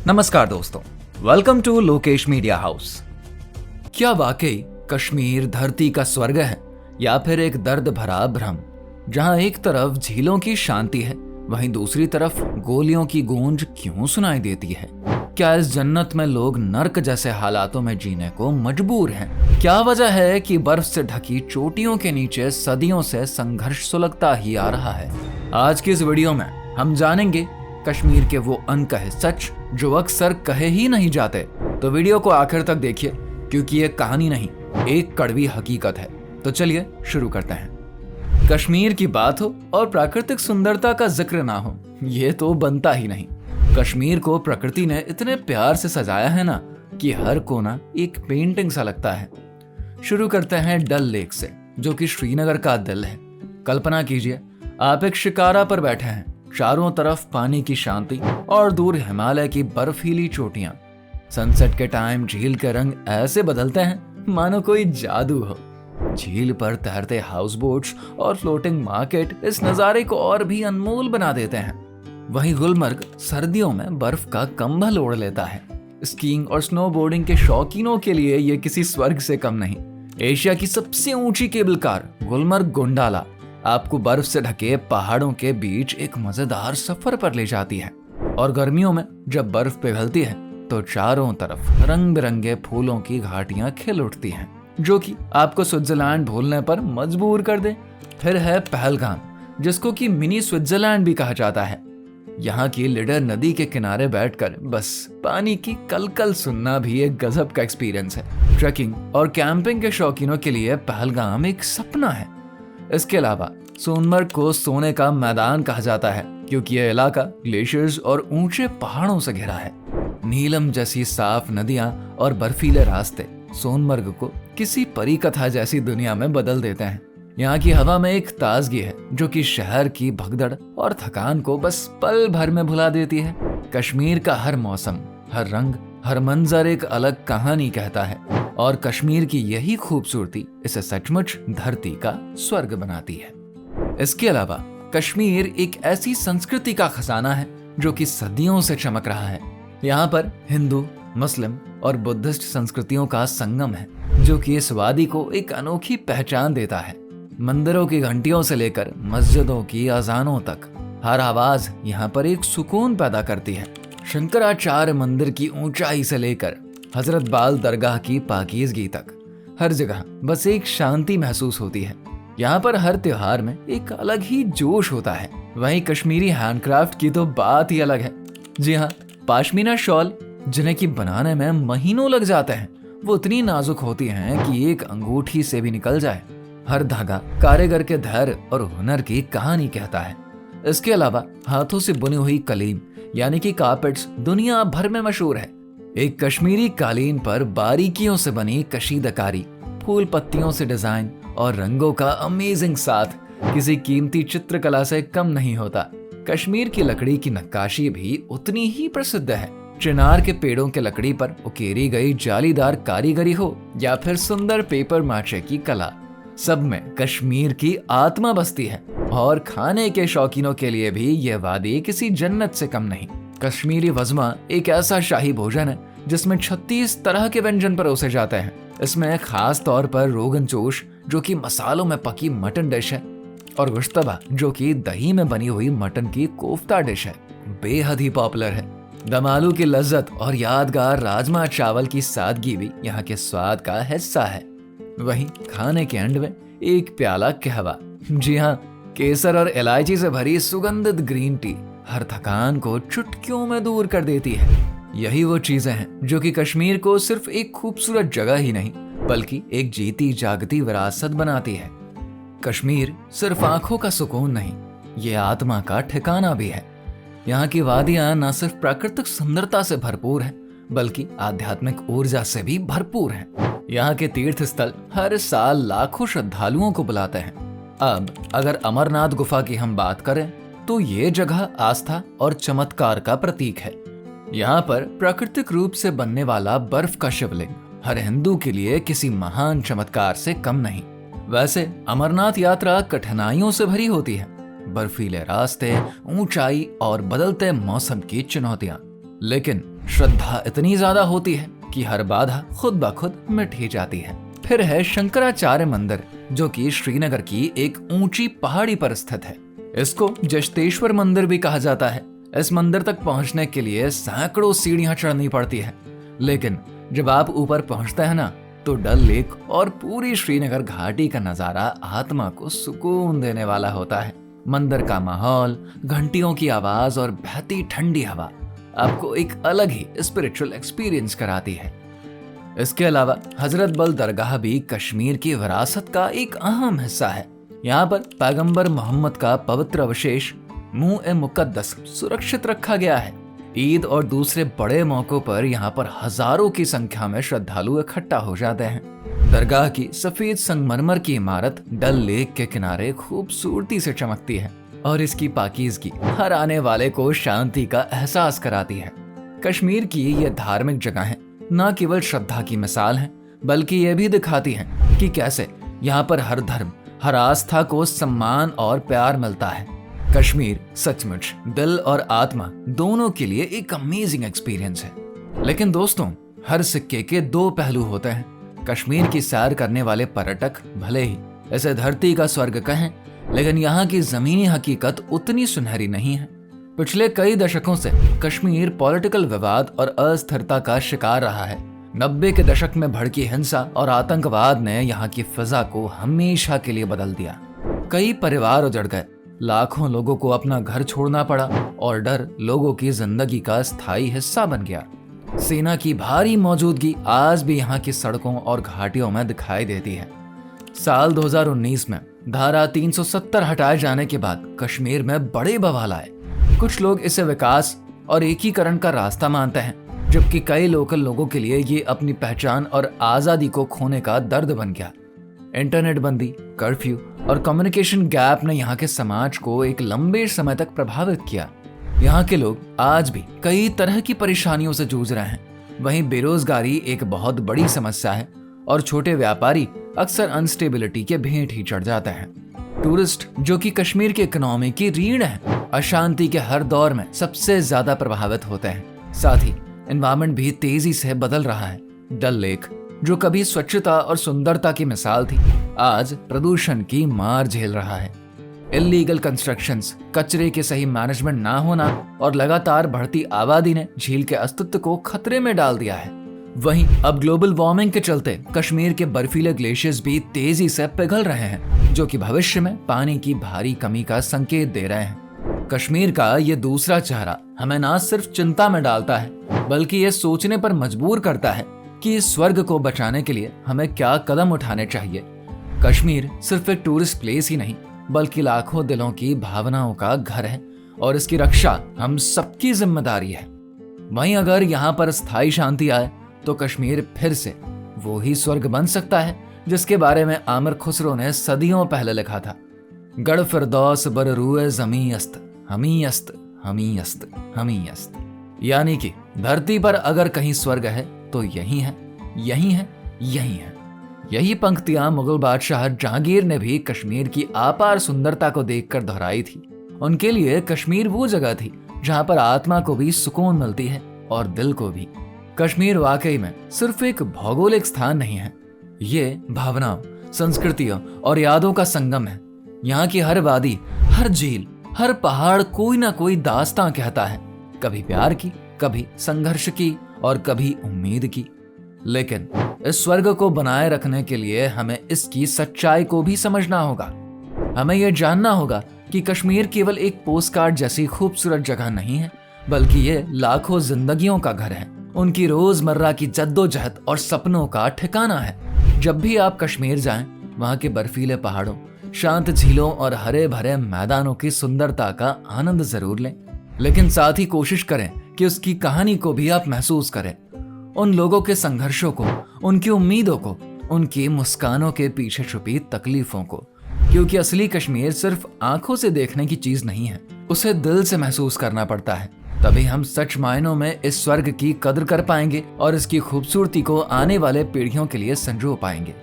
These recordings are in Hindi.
नमस्कार दोस्तों, welcome to Lokesh media house. क्या वाकई कश्मीर धरती का स्वर्ग है या फिर एक दर्द भरा भ्रम, जहां एक तरफ झीलों की शांति है वहीं दूसरी तरफ गोलियों की गूंज क्यों सुनाई देती है? क्या इस जन्नत में लोग नर्क जैसे हालातों में जीने को मजबूर हैं? क्या वजह है कि बर्फ से ढकी चोटियों के नीचे सदियों से संघर्ष सुलगता ही आ रहा है? आज की इस वीडियो में हम जानेंगे कश्मीर के वो अनकहे सच जो अक्सर कहे ही नहीं जाते। तो वीडियो को आखिर तक देखिए, क्योंकि ये कहानी नहीं, एक कड़वी हकीकत है। तो चलिए शुरू करते हैं। कश्मीर की बात हो और प्राकृतिक सुंदरता का जिक्र ना हो, ये तो बनता ही नहीं। कश्मीर को प्रकृति ने इतने प्यार से सजाया है ना कि हर कोना एक पेंटिंग सा लगता है। शुरू करते हैं डल लेक से, जो कि श्रीनगर का दिल है। कल्पना कीजिए, आप एक शिकारा पर बैठे हैं, चारों तरफ पानी की शांति और दूर हिमालय की बर्फीली चोटियां। सनसेट के टाइम झील के रंग ऐसे बदलते हैं मानो कोई जादू हो। झील पर तैरते हाउस बोट्स और फ्लोटिंग मार्केट इस नज़ारे को और भी अनमोल बना देते हैं। वहीं गुलमर्ग सर्दियों में बर्फ का कंबल ओढ़ लेता है। स्कीइंग और स्नोबोर्डिंग के शौकीनों के लिए ये किसी स्वर्ग से कम नहीं। एशिया की सबसे ऊंची केबल कार गुलमर्ग गोंडाला आपको बर्फ से ढके पहाड़ों के बीच एक मजेदार सफर पर ले जाती है। और गर्मियों में जब बर्फ पिघलती है तो चारों तरफ रंग बिरंगे फूलों की घाटियां खिल उठती हैं, जो कि आपको स्विट्जरलैंड भूलने पर मजबूर कर दे। फिर है पहलगाम, जिसको कि मिनी स्विट्जरलैंड भी कहा जाता है। यहाँ की लिडर नदी के किनारे बैठकर बस पानी की कलकल सुनना भी एक गजब का एक्सपीरियंस है। ट्रैकिंग और कैंपिंग के शौकीनों के लिए पहलगाम एक सपना है। इसके अलावा सोनमर्ग को सोने का मैदान कहा जाता है, क्योंकि यह इलाका ग्लेशियर्स और ऊंचे पहाड़ों से घिरा है। नीलम जैसी साफ नदियां और बर्फीले रास्ते सोनमर्ग को किसी परी कथा जैसी दुनिया में बदल देते हैं। यहाँ की हवा में एक ताजगी है जो कि शहर की भगदड़ और थकान को बस पल भर में भुला देती है। कश्मीर का हर मौसम, हर रंग, हर मंजर एक अलग कहानी कहता है, और कश्मीर की यही खूबसूरती इसे सचमुच धरती का स्वर्ग बनाती है। इसके अलावा कश्मीर एक ऐसी संस्कृति का खजाना है जो कि सदियों से चमक रहा है। यहाँ पर हिंदू, मुस्लिम और बुद्धिस्ट संस्कृतियों का संगम है, जो कि इस वादी को एक अनोखी पहचान देता है। मंदिरों की घंटियों से लेकर मस्जिदों की अजानों तक हर आवाज यहाँ पर एक सुकून पैदा करती है। शंकराचार्य मंदिर की ऊंचाई से लेकर हजरत बाल दरगाह की पाकीज़गी तक हर जगह बस एक शांति महसूस होती है। यहाँ पर हर त्योहार में एक अलग ही जोश होता है। वहीं कश्मीरी हैंडक्राफ्ट की तो बात ही अलग है। जी हाँ, पाशमीना शॉल, जिन्हें की बनाने में महीनों लग जाते हैं, वो इतनी नाजुक होती हैं कि एक अंगूठी से भी निकल जाए। हर धागा कारीगर के धैर्य और हुनर की कहानी कहता है। इसके अलावा हाथों से बुनी हुई कलीम यानी कि कार्पेट्स दुनिया भर में मशहूर है। एक कश्मीरी कालीन पर बारीकियों से बनी कशीदकारी, फूल पत्तियों से डिजाइन और रंगों का अमेजिंग साथ किसी कीमती चित्रकला से कम नहीं होता। कश्मीर की लकड़ी की नक्काशी भी उतनी ही प्रसिद्ध है। चिनार के पेड़ों के लकड़ी पर उकेरी गई जालीदार कारीगरी हो या फिर सुंदर पेपर माचे की कला, सब में कश्मीर की आत्मा बसती है। और खाने के शौकीनों के लिए भी यह वादी किसी जन्नत से कम नहीं। कश्मीरी वज़मा एक ऐसा शाही भोजन है जिसमें 36 तरह के व्यंजन परोसे जाते हैं। इसमें खास तौर पर रोगन जोश, जो कि मसालों में पकी मटन डिश है, और गुश्तबा, जो कि दही में बनी हुई मटन की कोफ्ता डिश है, बेहद ही पॉपुलर है। दम आलू की लज्जत और यादगार राजमा चावल की सादगी भी यहाँ के स्वाद का हिस्सा है। वहीं खाने के एंड में एक प्याला कहवा, जी हाँ, केसर और इलायची से भरी सुगंधित ग्रीन टी हर थकान को चुटकियों में दूर कर देती है। यही वो चीजें हैं जो कि कश्मीर को सिर्फ एक खूबसूरत जगह ही नहीं बल्कि एक जीती जागती विरासत बनाती है। कश्मीर सिर्फ आंखों का सुकून नहीं, ये आत्मा का ठिकाना भी है। यहाँ की वादियां न सिर्फ प्राकृतिक सुंदरता से भरपूर है बल्कि आध्यात्मिक ऊर्जा से भी भरपूर है। यहाँ के तीर्थ स्थल हर साल लाखों श्रद्धालुओं को बुलाते हैं। अब अगर अमरनाथ गुफा की हम बात करें तो ये जगह आस्था और चमत्कार का प्रतीक है। यहाँ पर प्राकृतिक रूप से बनने वाला बर्फ का शिवलिंग हर हिंदू के लिए किसी महान चमत्कार से कम नहीं। वैसे अमरनाथ यात्रा कठिनाइयों से भरी होती है, बर्फीले रास्ते, ऊंचाई और बदलते मौसम की चुनौतियां, लेकिन श्रद्धा इतनी ज्यादा होती है कि हर बाधा खुद ब खुद मिट ही जाती है। फिर है शंकराचार्य मंदिर, जो कि श्रीनगर की एक ऊंची पहाड़ी पर स्थित है। इसको जश्तेश्वर मंदिर भी कहा जाता है। इस मंदिर तक पहुंचने के लिए सैकड़ों सीढ़ियां चढ़नी पड़ती है, लेकिन जब आप ऊपर पहुंचते हैं ना, तो डल लेक और पूरी श्रीनगर घाटी का नजारा आत्मा को सुकून देने वाला होता है। मंदिर का माहौल, घंटियों की आवाज और बहती ठंडी हवा आपको एक अलग ही स्पिरिचुअल एक्सपीरियंस कराती है। इसके अलावा हजरत बल दरगाह भी कश्मीर की विरासत का एक अहम हिस्सा है। यहाँ पर पैगंबर मोहम्मद का पवित्र अवशेष मुक़द्दस सुरक्षित रखा गया है। ईद और दूसरे बड़े मौकों पर यहाँ पर हजारों की संख्या में श्रद्धालु इकट्ठा हो जाते हैं। दरगाह की सफेद संगमरमर की इमारत डल लेक के किनारे खूबसूरती से चमकती है और इसकी पाकीज़गी हर आने वाले को शांति का एहसास कराती है। कश्मीर की ये धार्मिक जगहें न केवल श्रद्धा की मिसाल हैं, बल्कि ये भी दिखाती हैं कि कैसे यहाँ पर हर धर्म, हर आस्था को सम्मान और प्यार मिलता है। कश्मीर सचमुच दिल और आत्मा दोनों के लिए एक अमेजिंग एक्सपीरियंस है। लेकिन दोस्तों, हर सिक्के के दो पहलू होते हैं। कश्मीर की सैर करने वाले पर्यटक भले ही इसे धरती का स्वर्ग कहें, लेकिन यहाँ की जमीनी हकीकत उतनी सुनहरी नहीं है। पिछले कई दशकों से कश्मीर पॉलिटिकल विवाद और अस्थिरता का शिकार रहा है। 90 के दशक में भड़की हिंसा और आतंकवाद ने यहाँ की फिजा को हमेशा के लिए बदल दिया। कई परिवार उजड़ गए, लाखों लोगों को अपना घर छोड़ना पड़ा और डर लोगों की जिंदगी का स्थायी हिस्सा बन गया। सेना की भारी मौजूदगी आज भी यहाँ की सड़कों और घाटियों में दिखाई देती है। साल 2019 में धारा 370 हटाए जाने के बाद कश्मीर में बड़े बवाल आए। कुछ लोग इसे विकास और एकीकरण का रास्ता मानते हैं, जबकि कई लोकल लोगों के लिए ये अपनी पहचान और आजादी को खोने का दर्द बन गया। इंटरनेट बंदी, कर्फ्यू और कम्युनिकेशन गैप ने यहाँ के समाज को एक लंबे समय तक प्रभावित किया। यहाँ के लोग आज भी कई तरह की परेशानियों से जूझ रहे हैं। वहीं बेरोजगारी एक बहुत बड़ी समस्या है और छोटे व्यापारी अक्सर अनस्टेबिलिटी के भेंट ही चढ़ जाते हैं। टूरिस्ट, जो कि कश्मीर की इकोनॉमी की रीढ़ है, अशांति के हर दौर में सबसे ज्यादा प्रभावित होते हैं। साथ ही एनवायरमेंट भी तेजी से बदल रहा है। डल लेक, जो कभी स्वच्छता और सुंदरता की मिसाल थी, आज प्रदूषण की मार झेल रहा है। इल्लीगल कंस्ट्रक्शंस, कचरे के सही मैनेजमेंट ना होना और लगातार बढ़ती आबादी ने झील के अस्तित्व को खतरे में डाल दिया है। वहीं अब ग्लोबल वार्मिंग के चलते कश्मीर के बर्फीले ग्लेशियर्स भी तेजी से पिघल रहे हैं, जो कि भविष्य में पानी की भारी कमी का संकेत दे रहे हैं। कश्मीर का ये दूसरा चेहरा हमें न सिर्फ चिंता में डालता है, बल्कि ये सोचने पर मजबूर करता है कि इस स्वर्ग को बचाने के लिए हमें क्या कदम उठाने चाहिए। कश्मीर सिर्फ एक टूरिस्ट प्लेस ही नहीं, बल्कि लाखों दिलों की भावनाओं का घर है और इसकी रक्षा हम सबकी जिम्मेदारी है। वहीं अगर यहाँ पर स्थायी शांति आए तो कश्मीर फिर से वो ही स्वर्ग बन सकता है जिसके बारे में आमिर खुसरो ने सदियों पहले लिखा था। गढ़ फिरदौस बर रूए ज़मी अस्त, हमी अस्त, हमी अस्त, हमी अस्त। यानी कि धरती पर अगर कहीं स्वर्ग है तो यही है, यही है, यही है। यही पंक्तियां मुगल बादशाह जहांगीर ने भी कश्मीर की अपार सुंदरता को देखकर दोहराई थी। उनके लिए कश्मीर वो जगह थी जहां पर आत्मा को भी सुकून मिलती है और दिल को भी। कश्मीर वाकई में सिर्फ एक भौगोलिक स्थान नहीं है, ये भावनाओं, संस्कृतियों और यादों का संगम है। यहाँ की हर वादी, हर झील, हर पहाड़ कोई ना कोई दास्तां कहता है, कभी प्यार की, कभी संघर्ष की और कभी उम्मीद की। लेकिन इस स्वर्ग को बनाए रखने के लिए हमें इसकी सच्चाई को भी समझना होगा। हमें यह जानना होगा कि कश्मीर केवल एक पोस्टकार्ड जैसी खूबसूरत जगह नहीं है, बल्कि ये लाखों जिंदगियों का घर है, उनकी रोजमर्रा की जद्दोजहद और सपनों का ठिकाना है। जब भी आप कश्मीर जाएं, वहां के बर्फीले पहाड़ों, शांत झीलों और हरे भरे मैदानों की सुंदरता का आनंद जरूर लें, लेकिन साथ ही कोशिश करें कि उसकी कहानी को भी आप महसूस करें। उन लोगों के संघर्षों को, उनकी उम्मीदों को, उनकी मुस्कानों के पीछे छुपी तकलीफों को, क्योंकि असली कश्मीर सिर्फ आंखों से देखने की चीज नहीं है, उसे दिल से महसूस करना पड़ता है। तभी हम सच मायनों में इस स्वर्ग की कदर कर पाएंगे और इसकी खूबसूरती को आने वाले पीढ़ियों के लिए संजो पाएंगे।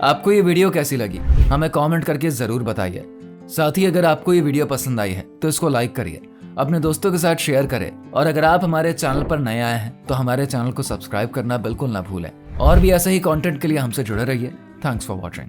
आपको ये वीडियो कैसी लगी हमें कमेंट करके जरूर बताइए। साथ ही अगर आपको ये वीडियो पसंद आई है तो इसको लाइक करिए अपने दोस्तों के साथ शेयर करें और अगर आप हमारे चैनल पर नए आए हैं तो हमारे चैनल को सब्सक्राइब करना बिल्कुल ना भूलें। और भी ऐसे ही कंटेंट के लिए हमसे जुड़े रहिए। Thanks for watching.